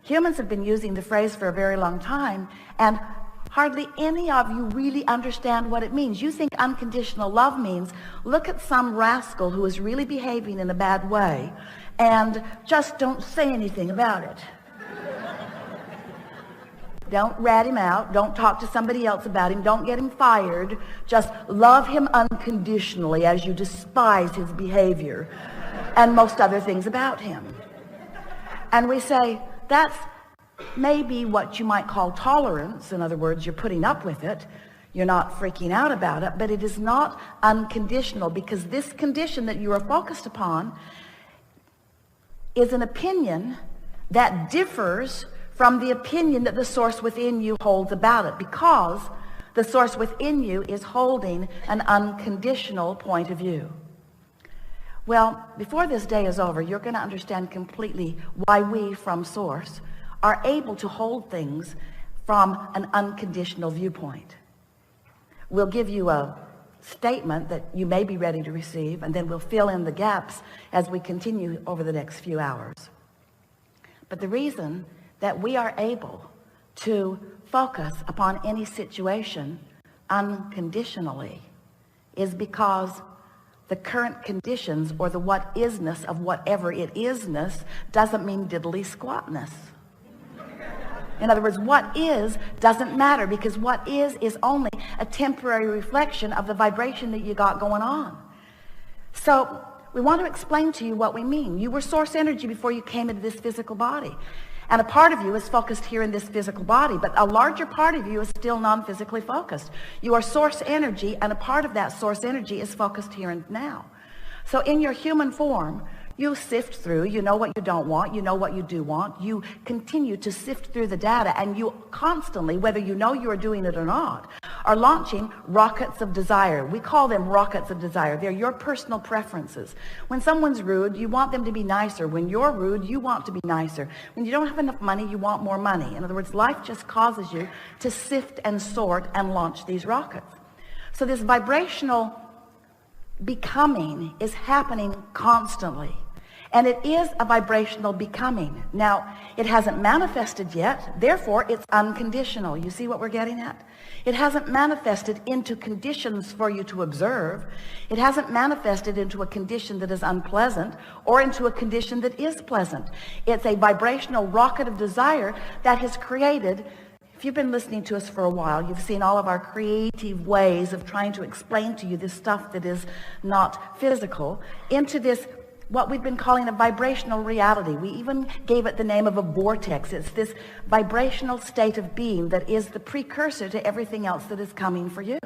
Humans have been using the phrase for a very long time, and hardly any of you really understand what it means. You think unconditional love means look at some rascal who is really behaving in a bad way and just don't say anything about it. Don't rat him out. Don't talk to somebody else about him. Don't get him fired. Just love him unconditionally as you despise his behavior and most other things about him. And we say, that's maybe what you might call tolerance. In other words, you're putting up with it. You're not freaking out about it. But it is not unconditional, because this condition that you are focused upon is an opinion that differs from the opinion that the source within you holds about it, because the source within you is holding an unconditional point of view. Well, before this day is over, you're going to understand completely why we, from source, are able to hold things from an unconditional viewpoint. We'll give you a statement that you may be ready to receive, and then we'll fill in the gaps as we continue over the next few hours. But the reason that we are able to focus upon any situation unconditionally is because the current conditions, or the what isness of whatever it isness, doesn't mean diddly squatness. In other words, what is doesn't matter, because what is only a temporary reflection of the vibration that you got going on. So we want to explain to you what we mean. You were source energy before you came into this physical body. And a part of you is focused here in this physical body, but a larger part of you is still non-physically focused. You are source energy, and a part of that source energy is focused here and now. So in your human form, you sift through, you know what you don't want, you know what you do want. You continue to sift through the data, and you constantly, whether you know you are doing it or not, are launching rockets of desire. We call them rockets of desire. They're your personal preferences. When someone's rude, you want them to be nicer. When you're rude, you want to be nicer. When you don't have enough money, you want more money. In other words, life just causes you to sift and sort and launch these rockets. So this vibrational becoming is happening constantly. And it is a vibrational becoming. Now, it hasn't manifested yet, therefore it's unconditional. You see what we're getting at? It hasn't manifested into conditions for you to observe. It hasn't manifested into a condition that is unpleasant or into a condition that is pleasant. It's a vibrational rocket of desire that has created. If you've been listening to us for a while, you've seen all of our creative ways of trying to explain to you this stuff that is not physical into this, what we've been calling a vibrational reality. We even gave it the name of a vortex. It's this vibrational state of being that is the precursor to everything else that is coming for you.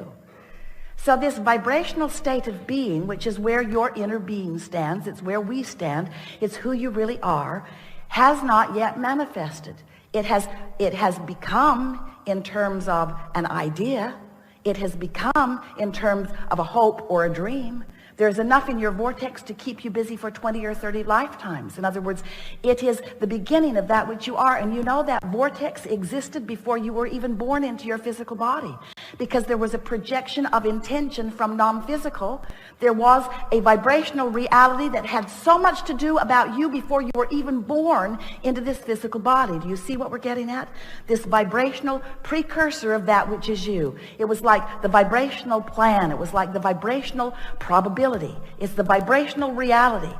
So this vibrational state of being, which is where your inner being stands, it's where we stand, it's who you really are, has not yet manifested. It has become in terms of an idea. It has become in terms of a hope or a dream. There's enough in your vortex to keep you busy for 20 or 30 lifetimes. In other words, it is the beginning of that which you are. And you know that vortex existed before you were even born into your physical body, because there was a projection of intention from non-physical. There was a vibrational reality that had so much to do about you before you were even born into this physical body. Do you see what we're getting at? This vibrational precursor of that which is you. It was like the vibrational plan. It was like the vibrational probability. It's the vibrational reality.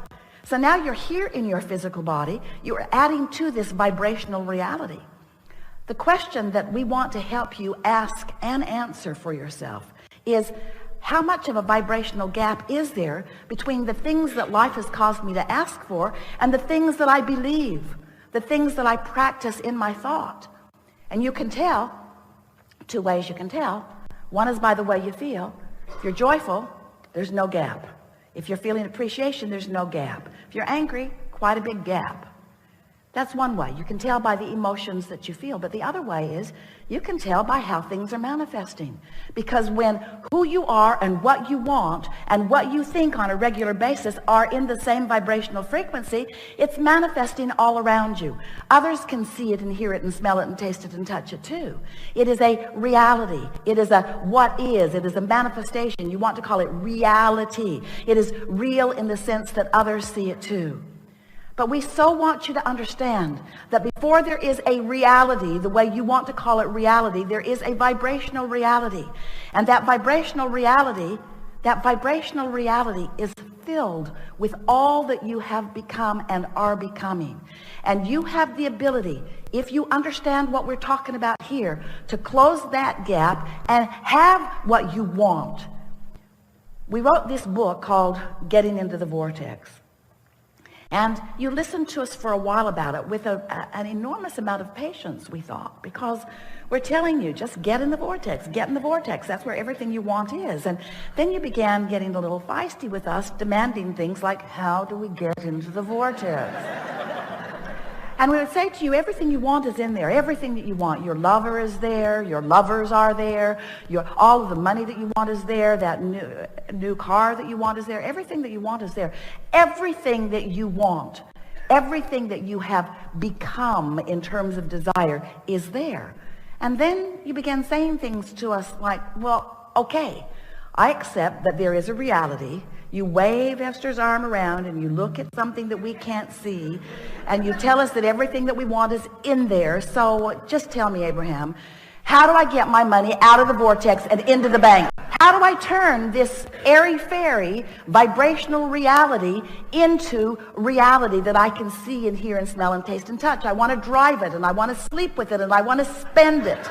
So now you're here in your physical body. You're adding to this vibrational reality. The question that we want to help you ask and answer for yourself is, how much of a vibrational gap is there between the things that life has caused me to ask for and the things that I believe, the things that I practice in my thought? And you can tell, two ways you can tell. One is by the way you feel. If you're joyful, there's no gap. If you're feeling appreciation, there's no gap. If you're angry, quite a big gap. That's one way. You can tell by the emotions that you feel. But the other way is you can tell by how things are manifesting. Because when who you are and what you want and what you think on a regular basis are in the same vibrational frequency, it's manifesting all around you. Others can see it and hear it and smell it and taste it and touch it too. It is a reality. It is a what is. It is a manifestation. You want to call it reality. It is real in the sense that others see it too. But we so want you to understand that before there is a reality, the way you want to call it reality, there is a vibrational reality. And that vibrational reality is filled with all that you have become and are becoming. And you have the ability, if you understand what we're talking about here, to close that gap and have what you want. We wrote this book called Getting into the Vortex. And you listened to us for a while about it with an enormous amount of patience, we thought, because we're telling you, just get in the vortex, get in the vortex. That's where everything you want is. And then you began getting a little feisty with us, demanding things like, how do we get into the vortex? And we would say to you, everything you want is in there. Everything that you want. Your lover is there. Your lovers are there. All of the money that you want is there. That new car that you want is there. Everything that you want is there. Everything that you want, everything that you have become in terms of desire is there. And then you began saying things to us like, well, okay, I accept that there is a reality. You wave Esther's arm around and you look at something that we can't see and you tell us that everything that we want is in there. So just tell me, Abraham, how do I get my money out of the vortex and into the bank? How do I turn this airy-fairy vibrational reality into reality that I can see and hear and smell and taste and touch? I want to drive it and I want to sleep with it and I want to spend it.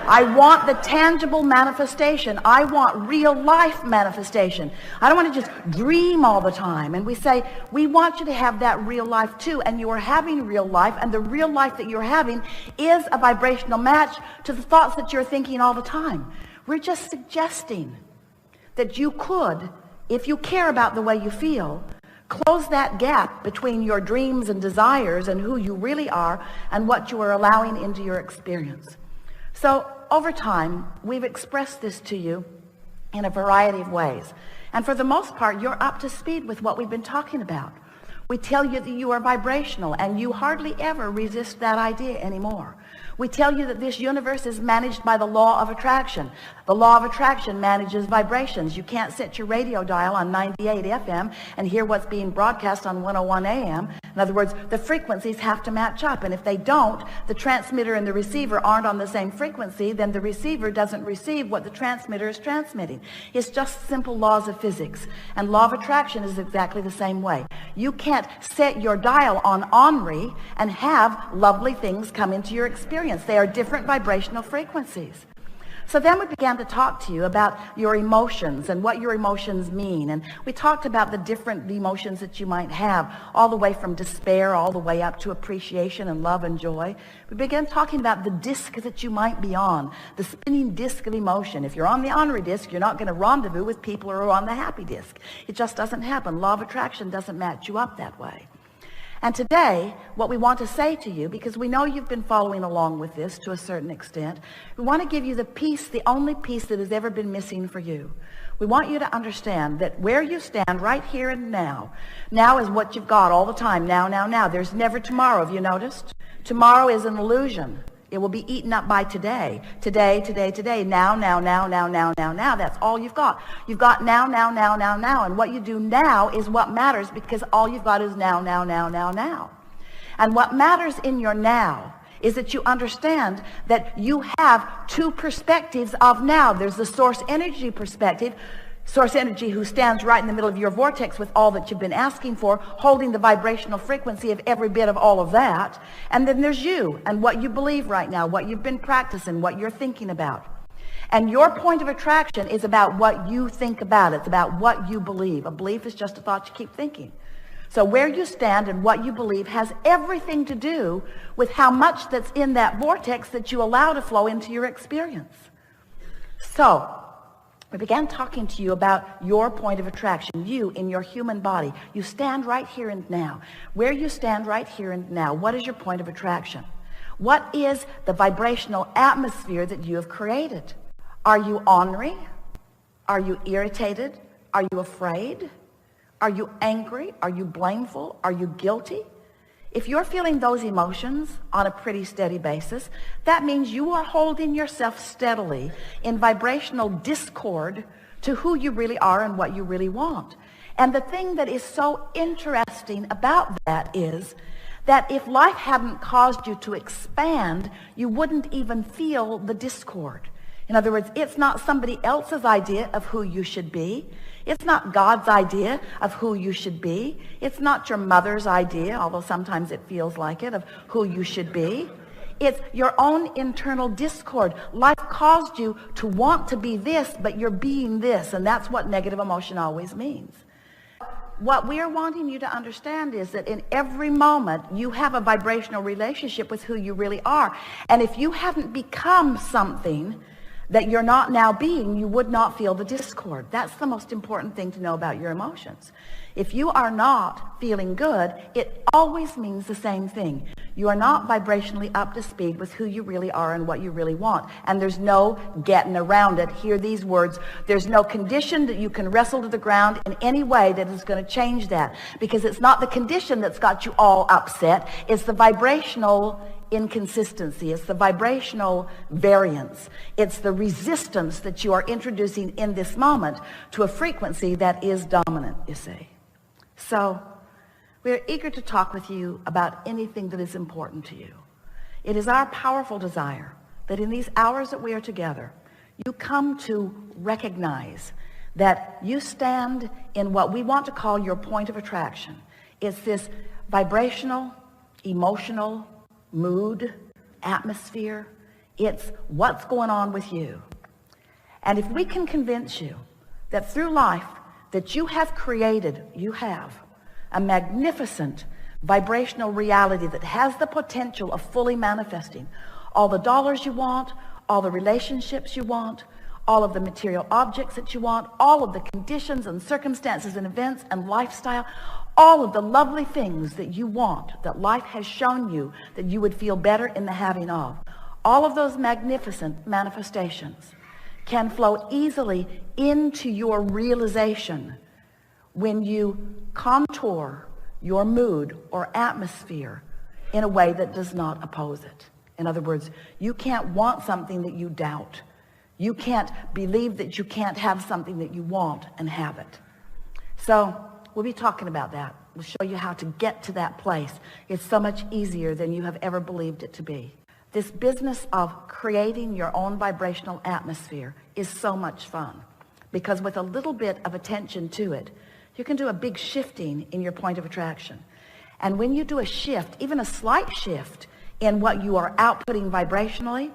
I want the tangible manifestation. I want real life manifestation. I don't want to just dream all the time. And we say, we want you to have that real life too. And you are having real life. And the real life that you're having is a vibrational match to the thoughts that you're thinking all the time. We're just suggesting that you could, if you care about the way you feel, close that gap between your dreams and desires and who you really are and what you are allowing into your experience. So over time, we've expressed this to you in a variety of ways. And for the most part, you're up to speed with what we've been talking about. We tell you that you are vibrational, and you hardly ever resist that idea anymore. We tell you that this universe is managed by the law of attraction. The law of attraction manages vibrations. You can't set your radio dial on 98 FM and hear what's being broadcast on 101 AM. In other words, the frequencies have to match up. And if they don't, the transmitter and the receiver aren't on the same frequency, then the receiver doesn't receive what the transmitter is transmitting. It's just simple laws of physics. And law of attraction is exactly the same way. You can't set your dial on Henri and have lovely things come into your experience. They are different vibrational frequencies. So then we began to talk to you about your emotions and what your emotions mean. And we talked about the different emotions that you might have, all the way from despair all the way up to appreciation and love and joy. We began talking about the disc that you might be on, the spinning disc of emotion. If you're on the Henri disc, you're not going to rendezvous with people who are on the happy disc. It just doesn't happen. Law of attraction doesn't match you up that way. And today, what we want to say to you, because we know you've been following along with this to a certain extent, we want to give you the piece, the only piece that has ever been missing for you. We want you to understand that where you stand right here and now is what you've got all the time, now. There's never tomorrow, have you noticed? Tomorrow is an illusion. It will be eaten up by today. Today. Now. That's all you've got. You've got now. And what you do now is what matters, because all you've got is now. And what matters in your now is that you understand that you have two perspectives of now. There's the source energy perspective. Source energy who stands right in the middle of your vortex with all that you've been asking for, holding the vibrational frequency of every bit of all of that. And then there's you and what you believe right now, what you've been practicing, what you're thinking about. And your point of attraction is about what you think about. It's about what you believe. A belief is just a thought you keep thinking. So where you stand and what you believe has everything to do with how much that's in that vortex that you allow to flow into your experience. So we began talking to you about your point of attraction, you in your human body. You stand right here and now. Where you stand right here and now, what is your point of attraction? What is the vibrational atmosphere that you have created? Are you ornery? Are you irritated? Are you afraid? Are you angry? Are you blameful? Are you guilty? If you're feeling those emotions on a pretty steady basis, that means you are holding yourself steadily in vibrational discord to who you really are and what you really want. And the thing that is so interesting about that is that if life hadn't caused you to expand, you wouldn't even feel the discord. In other words, it's not somebody else's idea of who you should be. It's not God's idea of who you should be. It's not your mother's idea, although sometimes it feels like it, of who you should be. It's your own internal discord. Life caused you to want to be this, but you're being this, and that's what negative emotion always means. What we are wanting you to understand is that in every moment, you have a vibrational relationship with who you really are. And if you hadn't become something that you're not now being, you would not feel the discord. That's the most important thing to know about your emotions. If you are not feeling good, it always means the same thing. You are not vibrationally up to speed with who you really are and what you really want. And there's no getting around it. Hear these words. There's no condition that you can wrestle to the ground in any way that is going to change that. Because it's not the condition that's got you all upset. It's the vibrational inconsistency. It's the vibrational variance. It's the resistance that you are introducing in this moment to a frequency that is dominant, you see. So we're eager to talk with you about anything that is important to you. It is our powerful desire that in these hours that we are together, you come to recognize that you stand in what we want to call your point of attraction. It's this vibrational, emotional, mood, atmosphere. It's what's going on with you. And if we can convince you that through life that you have created, you have a magnificent vibrational reality that has the potential of fully manifesting all the dollars you want, all the relationships you want, all of the material objects that you want, all of the conditions and circumstances and events and lifestyle, all of the lovely things that you want, that life has shown you that you would feel better in the having of. All of those magnificent manifestations can flow easily into your realization when you contour your mood or atmosphere in a way that does not oppose it. In other words, you can't want something that you doubt. You can't believe that you can't have something that you want and have it. So we'll be talking about that. We'll show you how to get to that place. It's so much easier than you have ever believed it to be. This business of creating your own vibrational atmosphere is so much fun because with a little bit of attention to it, you can do a big shifting in your point of attraction. And when you do a shift, even a slight shift in what you are outputting vibrationally,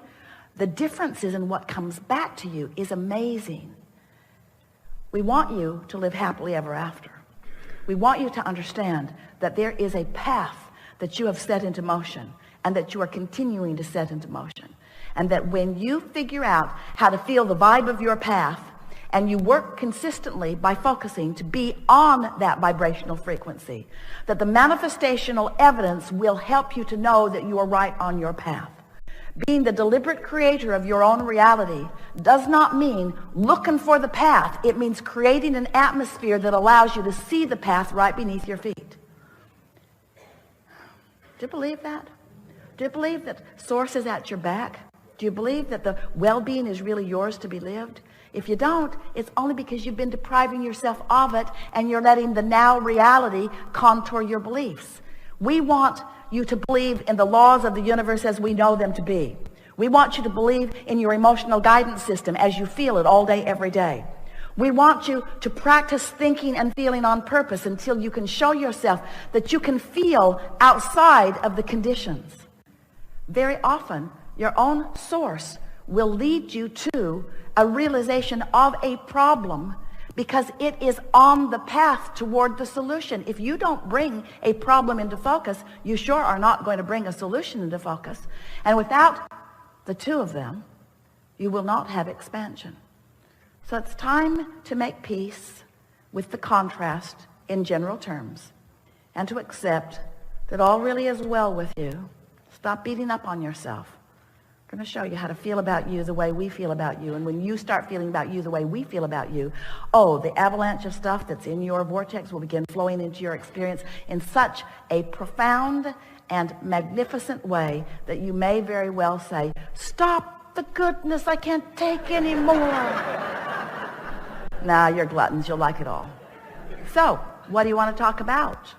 the differences in what comes back to you is amazing. We want you to live happily ever after. We want you to understand that there is a path that you have set into motion and that you are continuing to set into motion. And that when you figure out how to feel the vibe of your path and you work consistently by focusing to be on that vibrational frequency, that the manifestational evidence will help you to know that you are right on your path. Being the deliberate creator of your own reality does not mean looking for the path. It means creating an atmosphere that allows you to see the path right beneath your feet. Do you believe that? Do you believe that Source is at your back? Do you believe that the well-being is really yours to be lived? If you don't, it's only because you've been depriving yourself of it and you're letting the now reality contour your beliefs. We want you to believe in the laws of the universe as we know them to be. We want you to believe in your emotional guidance system as you feel it all day, every day. We want you to practice thinking and feeling on purpose until you can show yourself that you can feel outside of the conditions. Very often, your own source will lead you to a realization of a problem because it is on the path toward the solution. If you don't bring a problem into focus, you sure are not going to bring a solution into focus. And without the two of them, you will not have expansion. So it's time to make peace with the contrast in general terms and to accept that all really is well with you. Stop beating up on yourself. I'm going to show you how to feel about you the way we feel about you. And when you start feeling about you the way we feel about you, oh, the avalanche of stuff that's in your vortex will begin flowing into your experience in such a profound and magnificent way that you may very well say, stop the goodness, I can't take anymore. Nah, you're gluttons, you'll like it all. So, what do you want to talk about?